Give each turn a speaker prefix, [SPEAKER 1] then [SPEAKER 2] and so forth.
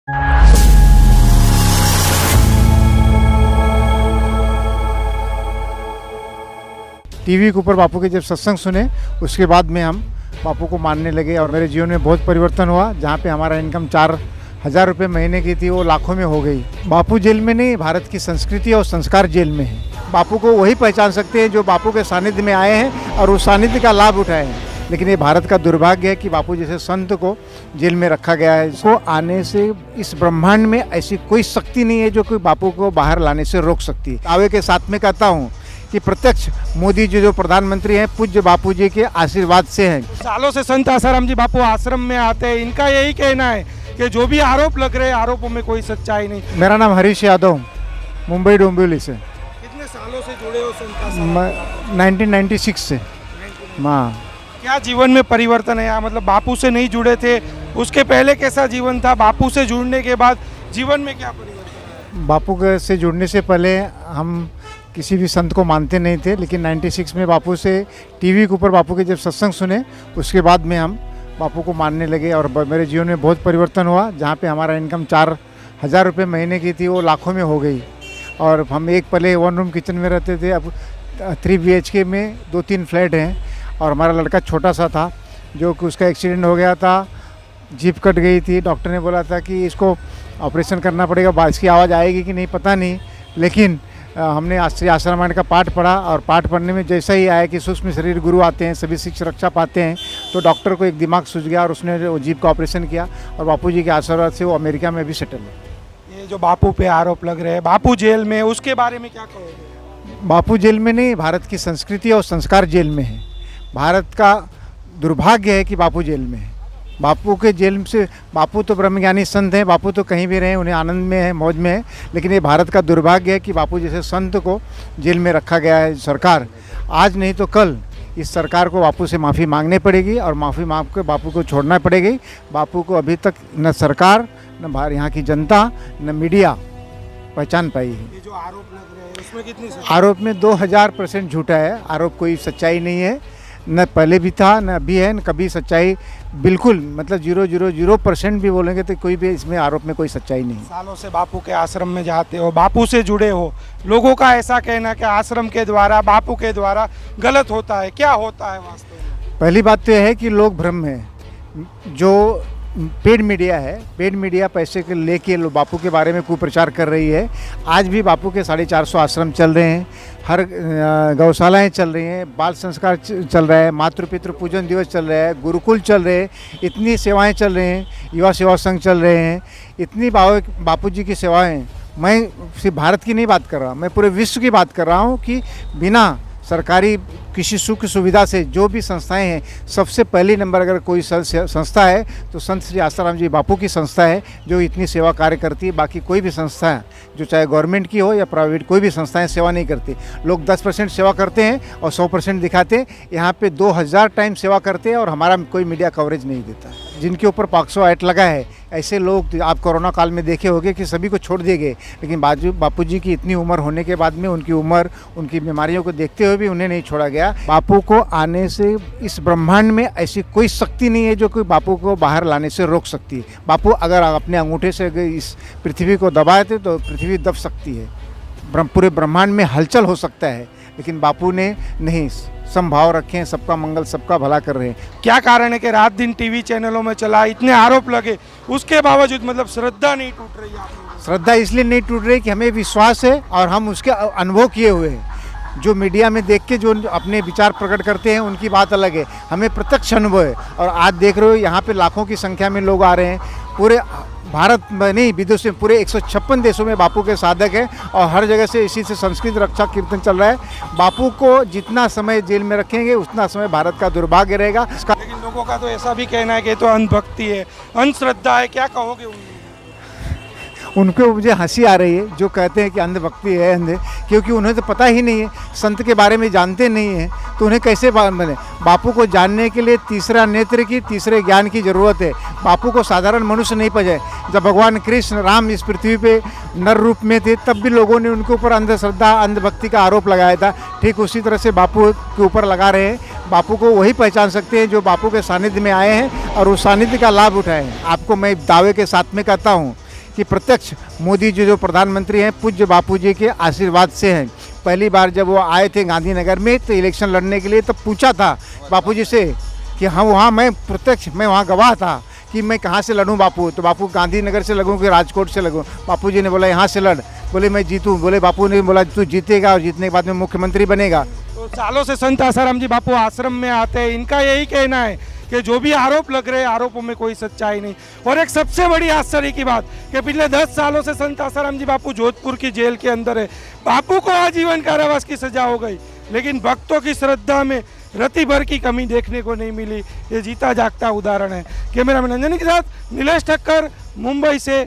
[SPEAKER 1] TV के ऊपर बापू के जब सत्संग सुने उसके बाद में हम बापू को मानने लगे और मेरे जीवन में बहुत परिवर्तन हुआ। जहाँ पे हमारा इनकम 4,000 रुपये महीने की थी वो लाखों में हो गई। बापू जेल में नहीं, भारत की संस्कृति और संस्कार जेल में है। बापू को वही पहचान सकते हैं जो बापू के सानिध्य में आए हैं और उस सानिध्य का लाभ उठाए हैं। लेकिन ये भारत का दुर्भाग्य है कि बापू जैसे संत को जेल में रखा गया है। इसको आने से इस ब्रह्मांड में ऐसी कोई शक्ति नहीं है जो कोई बापू को बाहर लाने से रोक सकती है। दावे के साथ में कहता हूँ कि प्रत्यक्ष मोदी जी जो प्रधानमंत्री हैं पूज्य बापू जी के आशीर्वाद से हैं।
[SPEAKER 2] सालों से संत आसाराम जी बापू आश्रम में आते हैं। इनका यही कहना है कि जो भी आरोप लग रहे हैं आरोपों में कोई सच्चाई नहीं।
[SPEAKER 1] मेरा नाम हरीश यादव, मुंबई डोंबिवली से।
[SPEAKER 2] कितने सालों से जुड़े हो संत आसाराम?
[SPEAKER 1] 1996 से। हाँ,
[SPEAKER 2] क्या जीवन में परिवर्तन है? मतलब बापू से नहीं जुड़े थे, उसके पहले कैसा जीवन था? बापू से जुड़ने के बाद जीवन में क्या परिवर्तन है?
[SPEAKER 1] बापू से जुड़ने से पहले हम किसी भी संत को मानते नहीं थे, लेकिन 96 में बापू से टीवी के ऊपर बापू के जब सत्संग सुने उसके बाद में हम बापू को मानने लगे और मेरे जीवन में बहुत परिवर्तन हुआ। जहाँ पे हमारा इनकम 4,000 रुपये महीने की थी वो लाखों में हो गई। और हम एक पहले 1 रूम किचन में रहते थे, अब 3 BHK में 2-3 फ्लैट हैं। और हमारा लड़का छोटा सा था जो कि उसका एक्सीडेंट हो गया था, जीप कट गई थी। डॉक्टर ने बोला था कि इसको ऑपरेशन करना पड़ेगा, इसकी आवाज़ आएगी कि नहीं पता नहीं। लेकिन हमने श्री आश्रम का पाठ पढ़ा और पाठ पढ़ने में जैसा ही आया कि सूक्ष्म शरीर गुरु आते हैं, सभी शिक्षा रक्षा पाते हैं, तो डॉक्टर को एक दिमाग सूझ गया और उसने वो जीप का ऑपरेशन किया और बापू जी के आशीर्वाद से वो अमेरिका में भी सेटल है।
[SPEAKER 2] ये जो बापू पे आरोप लग रहे हैं, बापू जेल में, उसके बारे में क्या कहोगे?
[SPEAKER 1] बापू जेल में नहीं, भारत की संस्कृति और संस्कार जेल में है। भारत का दुर्भाग्य है कि बापू जेल में है। बापू के जेल से, बापू तो ब्रह्मज्ञानी संत हैं, बापू तो कहीं भी रहे, उन्हें आनंद में है, मौज में है। लेकिन ये भारत का दुर्भाग्य है कि बापू जैसे संत को जेल में रखा गया है। सरकार आज नहीं तो कल इस सरकार को बापू से माफ़ी मांगनी पड़ेगी और माफ़ी मांग के बापू को छोड़ना पड़ेगी। बापू को अभी तक न सरकार, न बाहर यहाँ की जनता, न मीडिया पहचान पाई है।
[SPEAKER 2] ये जो आरोप लग रहे हैं उसमें कितनी
[SPEAKER 1] आरोप में 2000% झूठा है। आरोप कोई सच्चाई नहीं है, न पहले भी था न अभी है, न कभी सच्चाई बिल्कुल, मतलब 0.00% भी बोलेंगे तो कोई भी इसमें आरोप में कोई सच्चाई नहीं।
[SPEAKER 2] सालों से बापू के आश्रम में जाते हो, बापू से जुड़े हो, लोगों का ऐसा कहना कि आश्रम के द्वारा, बापू के द्वारा गलत होता है। क्या होता है वास्तव में?
[SPEAKER 1] पहली बात तो यह है कि लोग भ्रम में, जो पेड मीडिया है, पेड मीडिया पैसे के लेके बापू के बारे में कुप्रचार कर रही है। आज भी बापू के 450 आश्रम चल रहे हैं, हर गौशालाएं चल रही हैं, बाल संस्कार चल रहा है, मातृ पितृ पूजन दिवस चल रहा है, गुरुकुल चल रहे हैं, इतनी सेवाएं चल रही हैं, युवा सेवा संघ चल रहे हैं, इतनी बापू जी की सेवाएं। मैं सिर्फ भारत की नहीं बात कर रहा, मैं पूरे विश्व की बात कर रहा हूँ कि बिना सरकारी किसी सुख सुविधा से जो भी संस्थाएं हैं, सबसे पहली नंबर अगर कोई संस्था है तो संत श्री आसाराम जी बापू की संस्था है जो इतनी सेवा कार्य करती है। बाकी कोई भी संस्था है, जो चाहे गवर्नमेंट की हो या प्राइवेट, कोई भी संस्थाएं सेवा नहीं करती। लोग 10% सेवा करते हैं और 100% दिखाते हैं। यहाँ पे 2000 टाइम सेवा करते हैं और हमारा कोई मीडिया कवरेज नहीं देता। जिनके ऊपर पॉक्सो एक्ट लगा है, ऐसे लोग आप कोरोना काल में देखे होंगे कि सभी को छोड़ दिए गए। लेकिन बापू जी की इतनी उम्र होने के बाद में, उनकी उम्र, उनकी बीमारियों को देखते हुए भी उन्हें नहीं छोड़ा गया। बापू को आने से इस ब्रह्मांड में ऐसी कोई शक्ति नहीं है जो कोई बापू को बाहर लाने से रोक सकती है। बापू अगर अपने अंगूठे से अगर इस पृथ्वी को दबाए तो पृथ्वी दब सकती है, पूरे ब्रह्मांड में हलचल हो सकता है। लेकिन बापू ने नहीं, संभाव रखे हैं, सबका मंगल सबका भला कर रहे हैं।
[SPEAKER 2] क्या कारण है कि रात दिन टीवी चैनलों में चला, इतने आरोप लगे, उसके बावजूद मतलब श्रद्धा नहीं टूट रही है?
[SPEAKER 1] श्रद्धा इसलिए नहीं टूट रही कि हमें विश्वास है और हम उसके अनुभव किए हुए हैं। जो मीडिया में देख के जो अपने विचार प्रकट करते हैं उनकी बात अलग है, हमें प्रत्यक्ष अनुभव है। और आज देख रहे हो यहाँ पे लाखों की संख्या में लोग आ रहे हैं। पूरे भारत में नहीं, विदेश में, पूरे 156 देशों में बापू के साधक हैं और हर जगह से इसी से संस्कृत रक्षा कीर्तन चल रहा है। बापू को जितना समय जेल में रखेंगे उतना समय भारत का दुर्भाग्य रहेगा।
[SPEAKER 2] लेकिन लोगों का तो ऐसा भी कहना है कि तो अंधभक्ति है, अंधश्रद्धा है, क्या कहोगे
[SPEAKER 1] उनको? मुझे हंसी आ रही है जो कहते हैं कि अंधभक्ति है, अंधे, क्योंकि उन्हें तो पता ही नहीं है, संत के बारे में जानते नहीं हैं, तो उन्हें कैसे बने? बापू को जानने के लिए तीसरा नेत्र की, तीसरे ज्ञान की ज़रूरत है। बापू को साधारण मनुष्य नहीं पहुँचे। जब भगवान कृष्ण राम इस पृथ्वी पे नर रूप में थे तब भी लोगों ने उनके ऊपर अंधश्रद्धा, अंधभक्ति का आरोप लगाया था। ठीक उसी तरह से बापू के ऊपर लगा रहे हैं। बापू को वही पहचान सकते हैं जो बापू के सानिध्य में आए हैं और उस सानिध्य का लाभ उठाए हैं। आपको मैं दावे के साथ में कहता हूँ कि प्रत्यक्ष मोदी जी जो प्रधानमंत्री हैं पूज्य बापू जी के आशीर्वाद से हैं। पहली बार जब वो आए थे गांधीनगर में तो इलेक्शन लड़ने के लिए, तो पूछा था बापू जी से कि हाँ वहाँ मैं वहाँ गवाह था कि मैं कहाँ से लड़ूं बापू। तो बापू गांधीनगर से लगूं कि राजकोट से लगूं। बापू जी ने बोला यहाँ से लड़। बोले मैं जीतूं। बोले बापू ने बोला तू जीतेगा और जीतने के बाद में मुख्यमंत्री बनेगा।
[SPEAKER 2] तो सालों से संत आसाराम जी बापू आश्रम में आते हैं, इनका यही कहना है कि जो भी आरोप लग रहे हैं आरोपों में कोई सच्चाई नहीं। और एक सबसे बड़ी आश्चर्य की बात कि पिछले 10 सालों से संत आसाराम जी बापू जोधपुर की जेल के अंदर है। बापू को आजीवन कारावास की सजा हो गई, लेकिन भक्तों की श्रद्धा में रति भर की कमी देखने को नहीं मिली। ये जीता जागता उदाहरण है। कैमरामैन अंजनी के साथ नीलेश ठक्कर, मुंबई से।